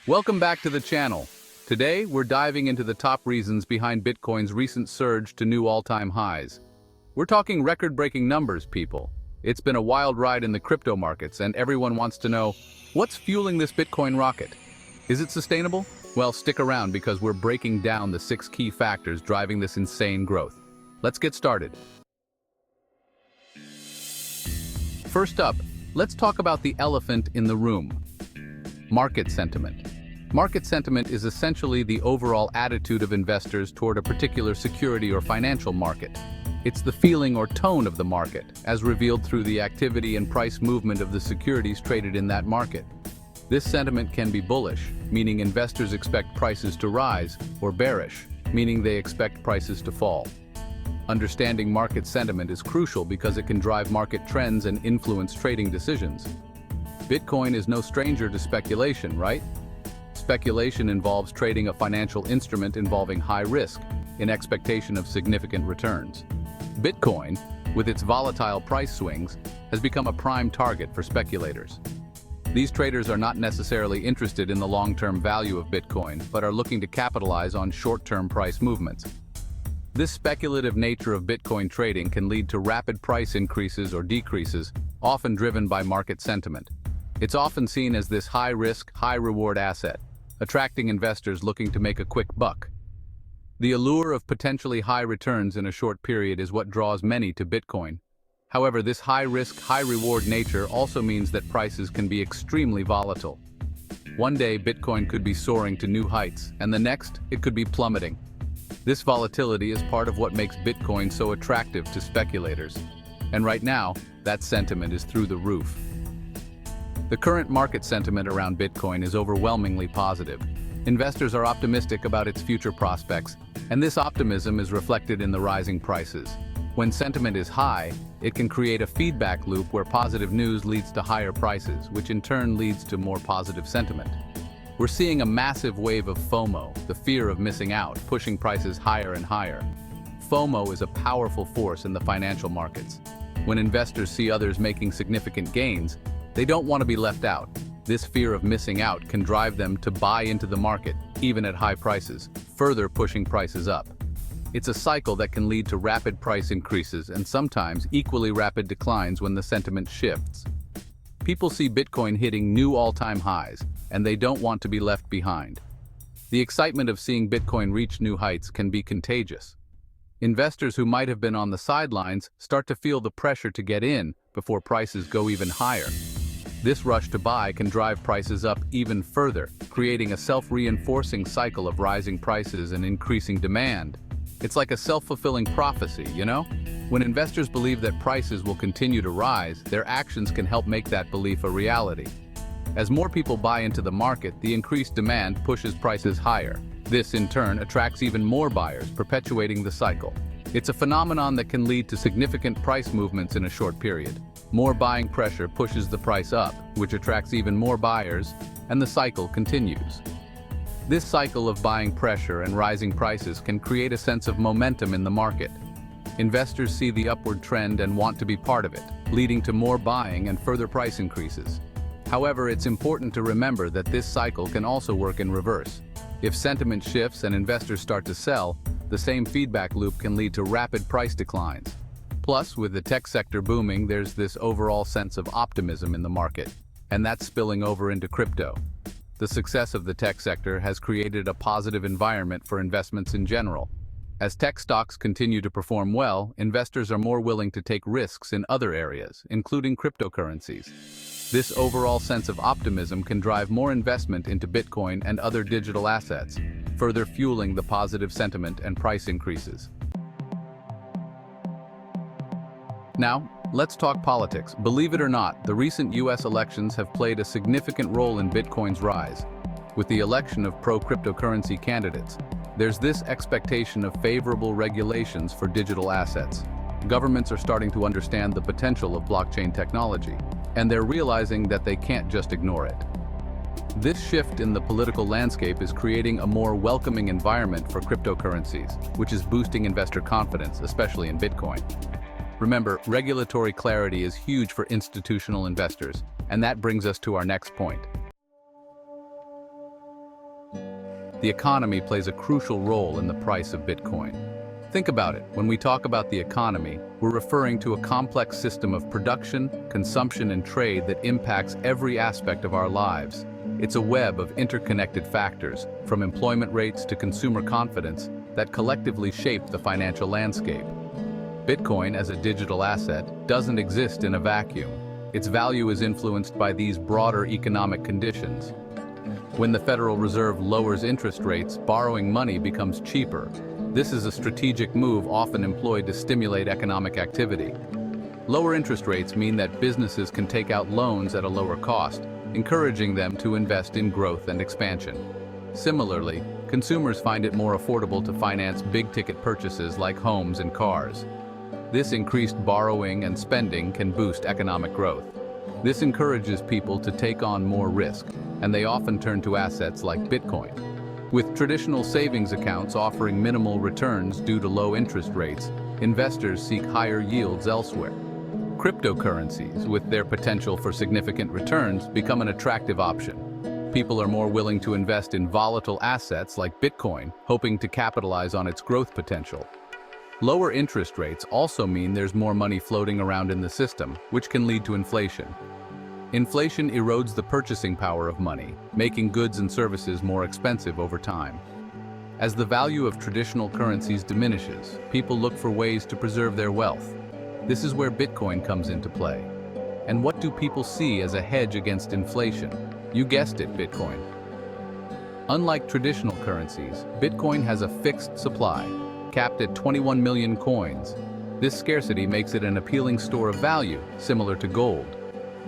Welcome back to the channel. Today, we're diving into the top reasons behind Bitcoin's recent surge to new all-time highs. We're talking record-breaking numbers, people. It's been a wild ride in the crypto markets, and everyone wants to know, what's fueling this Bitcoin rocket? Is it sustainable? Well, stick around because we're breaking down the 6 key factors driving this insane growth. Let's get started. First up, let's talk about the elephant in the room. Market sentiment. Market sentiment is essentially the overall attitude of investors toward a particular security or financial market. It's the feeling or tone of the market, as revealed through the activity and price movement of the securities traded in that market. This sentiment can be bullish, meaning investors expect prices to rise, or bearish, meaning they expect prices to fall. Understanding market sentiment is crucial because it can drive market trends and influence trading decisions. Bitcoin is no stranger to speculation, right? Speculation involves trading a financial instrument involving high risk, in expectation of significant returns. Bitcoin, with its volatile price swings, has become a prime target for speculators. These traders are not necessarily interested in the long-term value of Bitcoin, but are looking to capitalize on short-term price movements. This speculative nature of Bitcoin trading can lead to rapid price increases or decreases, often driven by market sentiment. It's often seen as this high-risk, high-reward asset, attracting investors looking to make a quick buck. The allure of potentially high returns in a short period is what draws many to Bitcoin. However, this high-risk, high-reward nature also means that prices can be extremely volatile. One day, Bitcoin could be soaring to new heights, and the next, it could be plummeting. This volatility is part of what makes Bitcoin so attractive to speculators. And right now, that sentiment is through the roof. The current market sentiment around Bitcoin is overwhelmingly positive. Investors are optimistic about its future prospects, and this optimism is reflected in the rising prices. When sentiment is high, it can create a feedback loop where positive news leads to higher prices, which in turn leads to more positive sentiment. We're seeing a massive wave of FOMO, the fear of missing out, pushing prices higher and higher. FOMO is a powerful force in the financial markets. When investors see others making significant gains, they don't want to be left out. This fear of missing out can drive them to buy into the market, even at high prices, further pushing prices up. It's a cycle that can lead to rapid price increases and sometimes equally rapid declines when the sentiment shifts. People see Bitcoin hitting new all-time highs, and they don't want to be left behind. The excitement of seeing Bitcoin reach new heights can be contagious. Investors who might have been on the sidelines start to feel the pressure to get in before prices go even higher. This rush to buy can drive prices up even further, creating a self-reinforcing cycle of rising prices and increasing demand. It's like a self-fulfilling prophecy, you know? When investors believe that prices will continue to rise, their actions can help make that belief a reality. As more people buy into the market, the increased demand pushes prices higher. This, in turn, attracts even more buyers, perpetuating the cycle. It's a phenomenon that can lead to significant price movements in a short period. More buying pressure pushes the price up, which attracts even more buyers, and the cycle continues. This cycle of buying pressure and rising prices can create a sense of momentum in the market. Investors see the upward trend and want to be part of it, leading to more buying and further price increases. However, it's important to remember that this cycle can also work in reverse. If sentiment shifts and investors start to sell, the same feedback loop can lead to rapid price declines. Plus, with the tech sector booming, there's this overall sense of optimism in the market, and that's spilling over into crypto. The success of the tech sector has created a positive environment for investments in general. As tech stocks continue to perform well, investors are more willing to take risks in other areas, including cryptocurrencies. This overall sense of optimism can drive more investment into Bitcoin and other digital assets, further fueling the positive sentiment and price increases. Now, let's talk politics. Believe it or not, the recent US elections have played a significant role in Bitcoin's rise. With the election of pro-cryptocurrency candidates, there's this expectation of favorable regulations for digital assets. Governments are starting to understand the potential of blockchain technology, and they're realizing that they can't just ignore it. This shift in the political landscape is creating a more welcoming environment for cryptocurrencies, which is boosting investor confidence, especially in Bitcoin. Remember, regulatory clarity is huge for institutional investors, and that brings us to our next point. the economy plays a crucial role in the price of Bitcoin. Think about it. When we talk about the economy, we're referring to a complex system of production, consumption, and trade that impacts every aspect of our lives. It's a web of interconnected factors, from employment rates to consumer confidence, that collectively shape the financial landscape. Bitcoin, as a digital asset, doesn't exist in a vacuum. Its value is influenced by these broader economic conditions. When the Federal Reserve lowers interest rates, borrowing money becomes cheaper. This is a strategic move often employed to stimulate economic activity. Lower interest rates mean that businesses can take out loans at a lower cost, encouraging them to invest in growth and expansion. Similarly, consumers find it more affordable to finance big-ticket purchases like homes and cars. This increased borrowing and spending can boost economic growth. This encourages people to take on more risk, and they often turn to assets like Bitcoin. With traditional savings accounts offering minimal returns due to low interest rates, investors seek higher yields elsewhere. Cryptocurrencies, with their potential for significant returns, become an attractive option. People are more willing to invest in volatile assets like Bitcoin, hoping to capitalize on its growth potential. Lower interest rates also mean there's more money floating around in the system, which can lead to inflation. Inflation erodes the purchasing power of money, making goods and services more expensive over time. As the value of traditional currencies diminishes, people look for ways to preserve their wealth. This is where Bitcoin comes into play. And what do people see as a hedge against inflation? You guessed it, Bitcoin. Unlike traditional currencies, Bitcoin has a fixed supply, capped at 21 million coins. This scarcity makes it an appealing store of value, similar to gold.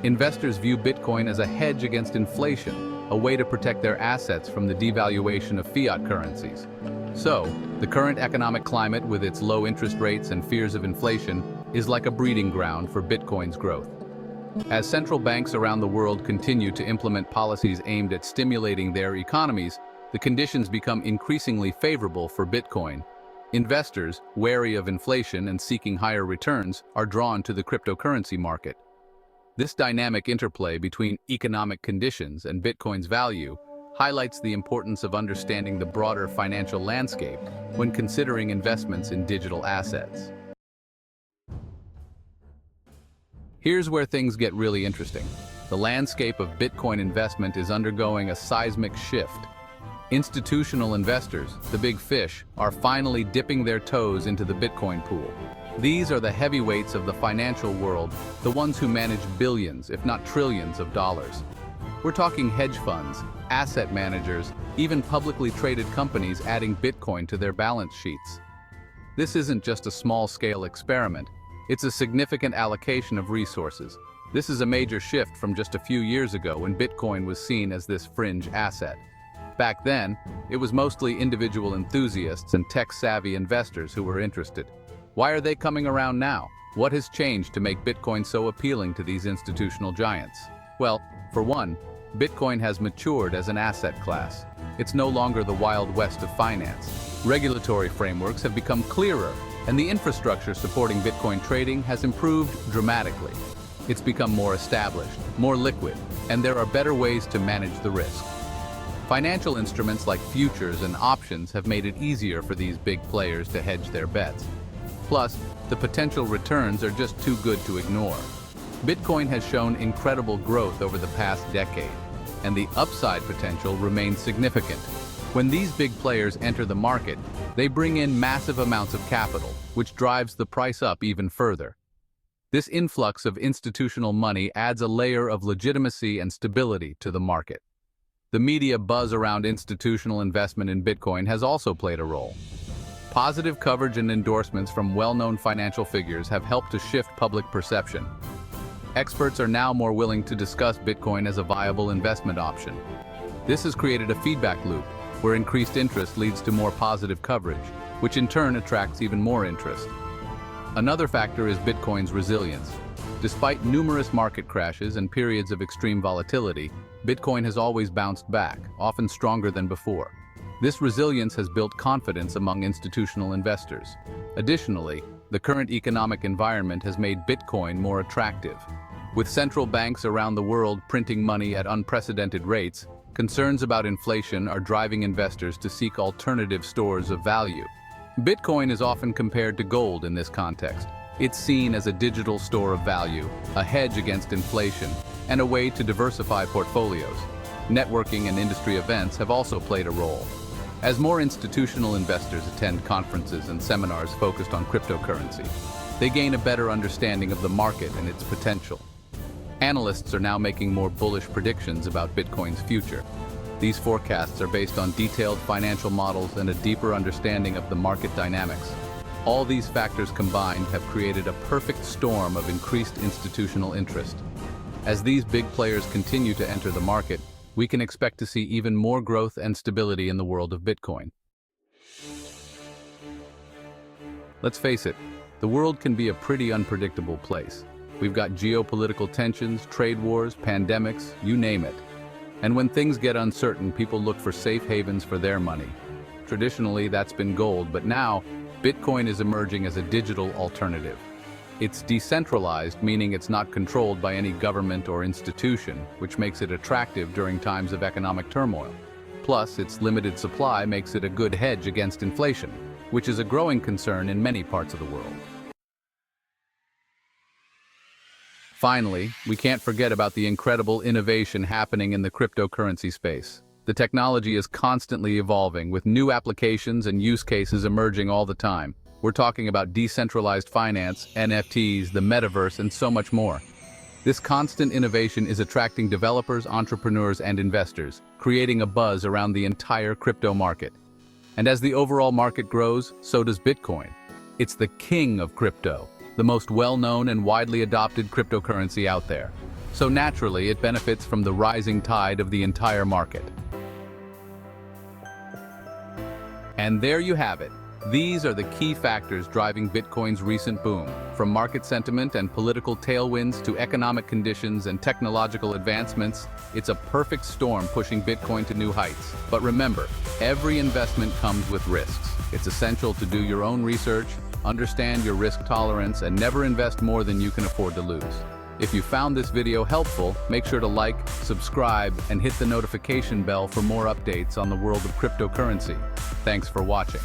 Investors view Bitcoin as a hedge against inflation, a way to protect their assets from the devaluation of fiat currencies. So, the current economic climate with its low interest rates and fears of inflation is like a breeding ground for Bitcoin's growth. As central banks around the world continue to implement policies aimed at stimulating their economies, the conditions become increasingly favorable for Bitcoin. Investors, wary of inflation and seeking higher returns, are drawn to the cryptocurrency market. This dynamic interplay between economic conditions and Bitcoin's value highlights the importance of understanding the broader financial landscape when considering investments in digital assets. Here's where things get really interesting. The landscape of Bitcoin investment is undergoing a seismic shift. Institutional investors, the big fish, are finally dipping their toes into the Bitcoin pool. These are the heavyweights of the financial world, the ones who manage billions, if not trillions of dollars. We're talking hedge funds, asset managers, even publicly traded companies adding Bitcoin to their balance sheets. This isn't just a small-scale experiment. It's a significant allocation of resources. This is a major shift from just a few years ago when Bitcoin was seen as this fringe asset. Back then, it was mostly individual enthusiasts and tech-savvy investors who were interested. Why are they coming around now? What has changed to make Bitcoin so appealing to these institutional giants? Well, for one, Bitcoin has matured as an asset class. It's no longer the Wild West of finance. Regulatory frameworks have become clearer, and the infrastructure supporting Bitcoin trading has improved dramatically. It's become more established, more liquid, and there are better ways to manage the risk. Financial instruments like futures and options have made it easier for these big players to hedge their bets. Plus, the potential returns are just too good to ignore. Bitcoin has shown incredible growth over the past decade, and the upside potential remains significant. When these big players enter the market, they bring in massive amounts of capital, which drives the price up even further. This influx of institutional money adds a layer of legitimacy and stability to the market. The media buzz around institutional investment in Bitcoin has also played a role. Positive coverage and endorsements from well-known financial figures have helped to shift public perception. Experts are now more willing to discuss Bitcoin as a viable investment option. This has created a feedback loop, where increased interest leads to more positive coverage, which in turn attracts even more interest. Another factor is Bitcoin's resilience. Despite numerous market crashes and periods of extreme volatility, Bitcoin has always bounced back, often stronger than before. This resilience has built confidence among institutional investors. Additionally, the current economic environment has made Bitcoin more attractive. With central banks around the world printing money at unprecedented rates, Concerns about inflation are driving investors to seek alternative stores of value. Bitcoin is often compared to gold in this context. It's seen as a digital store of value, a hedge against inflation, and a way to diversify portfolios. Networking and industry events have also played a role. As more institutional investors attend conferences and seminars focused on cryptocurrency, they gain a better understanding of the market and its potential. Analysts are now making more bullish predictions about Bitcoin's future. These forecasts are based on detailed financial models and a deeper understanding of the market dynamics. All these factors combined have created a perfect storm of increased institutional interest. As these big players continue to enter the market, we can expect to see even more growth and stability in the world of Bitcoin. Let's face it, the world can be a pretty unpredictable place. We've got geopolitical tensions, trade wars, pandemics, you name it. And when things get uncertain, people look for safe havens for their money. Traditionally, that's been gold, but now, Bitcoin is emerging as a digital alternative. It's decentralized, meaning it's not controlled by any government or institution, which makes it attractive during times of economic turmoil. Plus, its limited supply makes it a good hedge against inflation, which is a growing concern in many parts of the world. Finally, we can't forget about the incredible innovation happening in the cryptocurrency space. The technology is constantly evolving, with new applications and use cases emerging all the time. We're talking about decentralized finance, NFTs, the metaverse, and so much more. This constant innovation is attracting developers, entrepreneurs, and investors, creating a buzz around the entire crypto market. And as the overall market grows, so does Bitcoin. It's the king of crypto, the most well-known and widely adopted cryptocurrency out there. So naturally, it benefits from the rising tide of the entire market. And there you have it. These are the key factors driving Bitcoin's recent boom, from market sentiment and political tailwinds to economic conditions and technological advancements. It's a perfect storm pushing Bitcoin to new heights. But remember, every investment comes with risks. It's essential to do your own research, understand your risk tolerance, and never invest more than you can afford to lose. If you found this video helpful, make sure to like, subscribe, and hit the notification bell for more updates on the world of cryptocurrency. Thanks for watching.